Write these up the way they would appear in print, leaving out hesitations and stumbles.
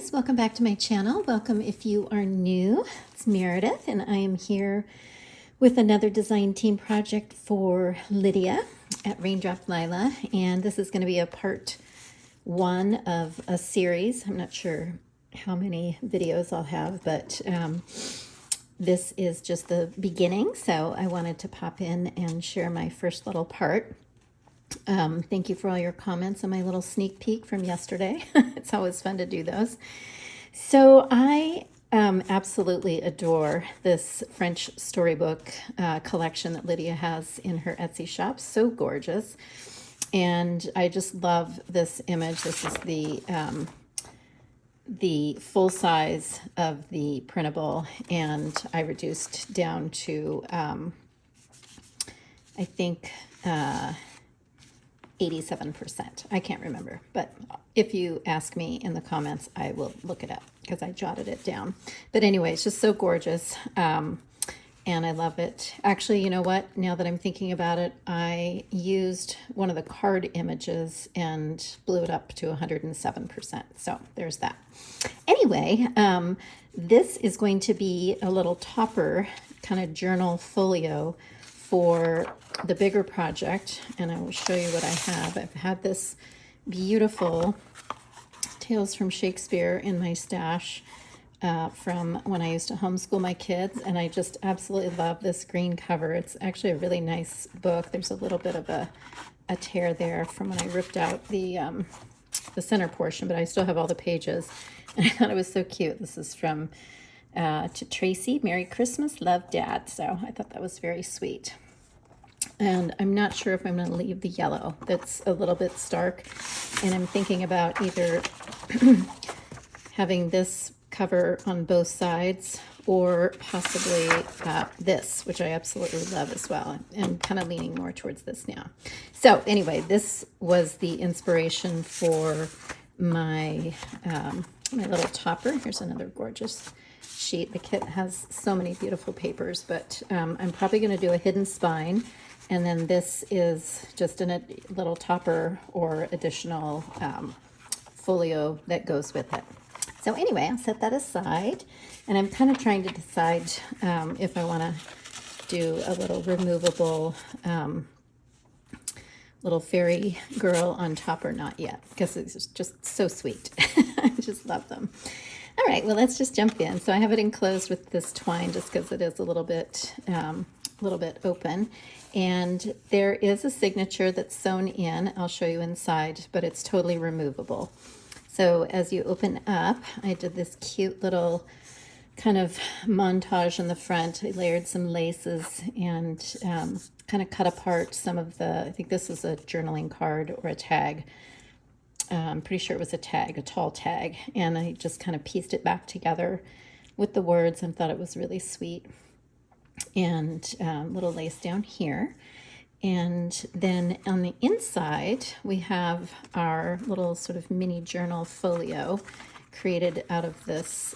guys, welcome back to my channel. Welcome if you are new. It's Meredith and I am here with another design team project for Lydia at Raindrop Lila, and this is going to be a part one of a series. I'm not sure how many videos I'll have, but this is just the beginning, so I wanted to pop in and share my first little part. Thank you for all your comments on my little sneak peek from yesterday. It's always fun to do those. So I absolutely adore this French storybook collection that Lydia has in her Etsy shop. So gorgeous. And I just love this image. This is the full size of the printable, and I reduced down to I think 87%. I can't remember, but if you ask me in the comments, I will look it up because I jotted it down. But anyway, it's just so gorgeous. And I love it. Actually, you know what? Now that I'm thinking about it, I used one of the card images and blew it up to 107%. So there's that. Anyway, this is going to be a little topper kind of journal folio for the bigger project, and I will show you what I have. I've had this beautiful Tales from Shakespeare in my stash from when I used to homeschool my kids, and I just absolutely love this green cover. It's actually a really nice book. There's a little bit of a tear there from when I ripped out the center portion, but I still have all the pages, and I thought it was so cute. This is from to Tracy, Merry Christmas, love Dad. So I thought that was very sweet. And I'm not sure if I'm going to leave the yellow. That's a little bit stark. And I'm thinking about either having this cover on both sides or possibly this, which I absolutely love as well. I'm kind of leaning more towards this now. So anyway, this was the inspiration for my, my little topper. Here's another gorgeous sheet. The kit has so many beautiful papers, but I'm probably going to do a hidden spine, and then this is just a little topper or additional folio that goes with it. So anyway, I'll set that aside, and I'm kind of trying to decide if I want to do a little removable little fairy girl on top or not yet, because it's just so sweet. I just love them. All right, well, let's just jump in. So I have it enclosed with this twine just because it is a little bit open. And there is a signature that's sewn in. I'll show you inside, but it's totally removable. So as you open up, I did this cute little kind of montage in the front. I layered some laces and kind of cut apart some of the, I think this is a journaling card or a tag. I'm pretty sure it was a tag, a tall tag, and I just kind of pieced it back together with the words and thought it was really sweet. And little lace down here. And then on the inside, we have our little sort of mini journal folio created out of this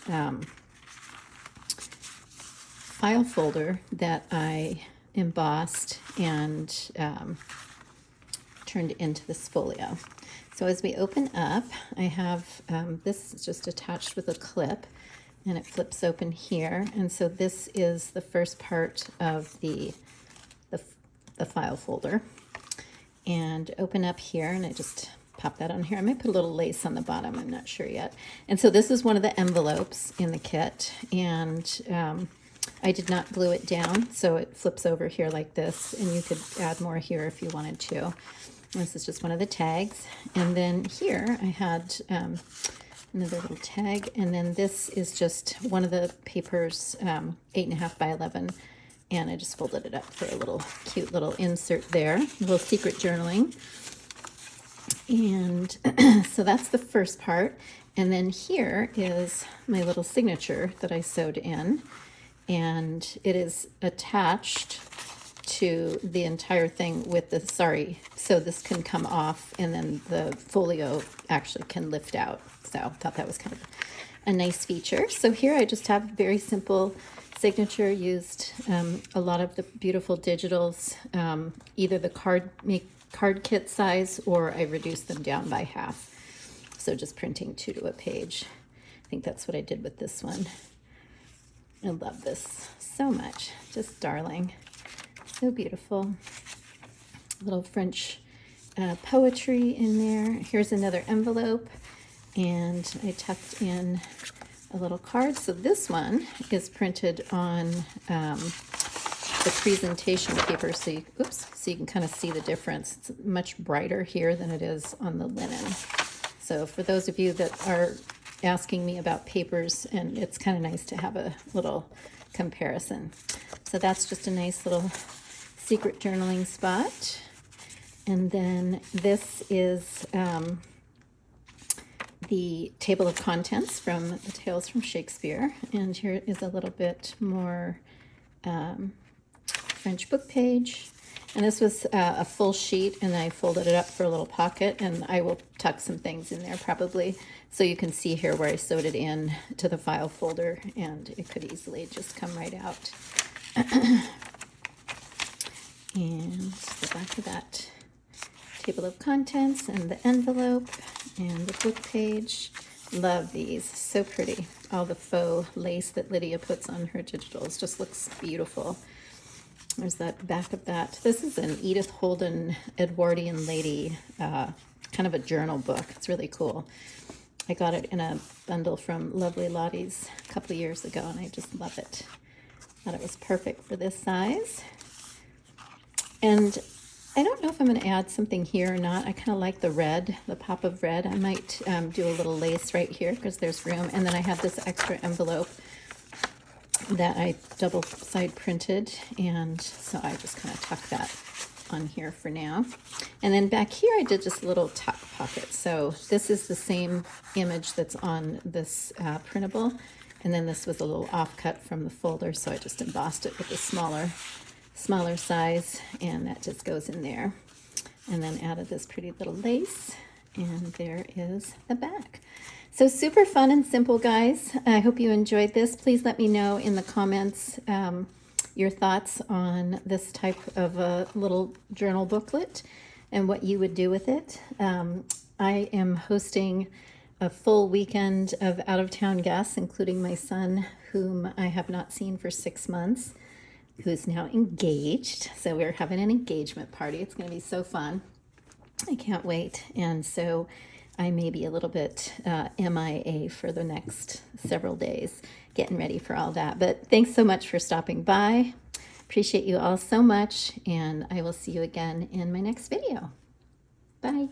file folder that I embossed and turned into this folio. So as we open up, I have this is just attached with a clip, and it flips open here. And so this is the first part of the file folder. And open up here, and I just pop that on here. I might put a little lace on the bottom, I'm not sure yet. And so this is one of the envelopes in the kit, and I did not glue it down, so it flips over here like this, and you could add more here if you wanted to. This is just one of the tags. And then here I had another little tag, and then this is just one of the papers, 8.5 by 11, and I just folded it up for a little cute little insert there, a little secret journaling. And so that's the first part. And then here is my little signature that I sewed in, and it is attached to the entire thing with the so this can come off, and then the folio actually can lift out. So I thought that was kind of a nice feature. So here I just have very simple signature, used a lot of the beautiful digitals, either the card kit size, or I reduced them down by half. So just printing 2 to a page. think that's what I did with this one. I love this so much. Just darling. So beautiful. Little French poetry in there. Here's another envelope, and I tucked in a little card. So this one is printed on the presentation paper, so you, so you can kind of see the difference. It's much brighter here than it is on the linen. So for those of you that are asking me about papers, and it's kind of nice to have a little comparison. So that's just a nice little secret journaling spot. And then this is the table of contents from the Tales from Shakespeare. And here is a little bit more French book page. And this was a full sheet, and I folded it up for a little pocket, and I will tuck some things in there probably. So you can see here where I sewed it in to the file folder, and it could easily just come right out. And the back of that table of contents, and the envelope, and the book page. Love these, so pretty. All the faux lace that Lydia puts on her digitals just looks beautiful. There's that back of that. This is an Edith Holden Edwardian lady, kind of a journal book. It's really cool. I got it in a bundle from Lovely Lottie's a couple of years ago, and I just love it. Thought it was perfect for this size. And I don't know if I'm going to add something here or not. I kind of like the red, the pop of red. I might do a little lace right here because there's room. And then I have this extra envelope that I double side printed, and so I just kind of tuck that on here for now. And then back here I did just a little tuck pocket. So this is the same image that's on this printable, and then this was a little offcut from the folder, so I just embossed it with a smaller size, and that just goes in there. And then added this pretty little lace, and there is the back. So super fun and simple, guys. I hope you enjoyed this. Please let me know in the comments your thoughts on this type of a little journal booklet and what you would do with it. I am hosting a full weekend of out-of-town guests, including my son, whom I have not seen for 6 months, who's now engaged. So we're having an engagement party. It's going to be so fun. I can't wait. And so I may be a little bit MIA for the next several days, getting ready for all that. But thanks so much for stopping by. Appreciate you all so much, and I will see you again in my next video. Bye.